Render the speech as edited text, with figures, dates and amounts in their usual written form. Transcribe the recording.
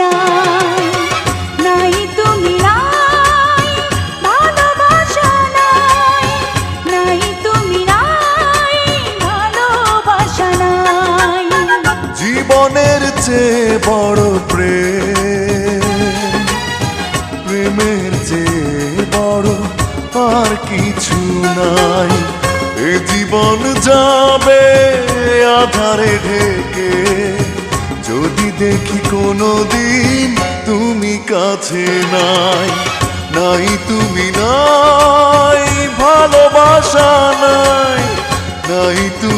নাই, নাই তুমি নাই, ভালোবাসা নাই, নাই তুমি নাই, ভালোবাসা নাই। জীবনের চেয়ে বড় প্রেমের চেয়ে বড় আর কিছু নাই। এ জীবন যাবে আধারে ঢেকে, যদি দেখি কোনোদিন তুমি কাছে নাই, নাই তুমি নাই, ভালোবাসা নাই, নাই তুমি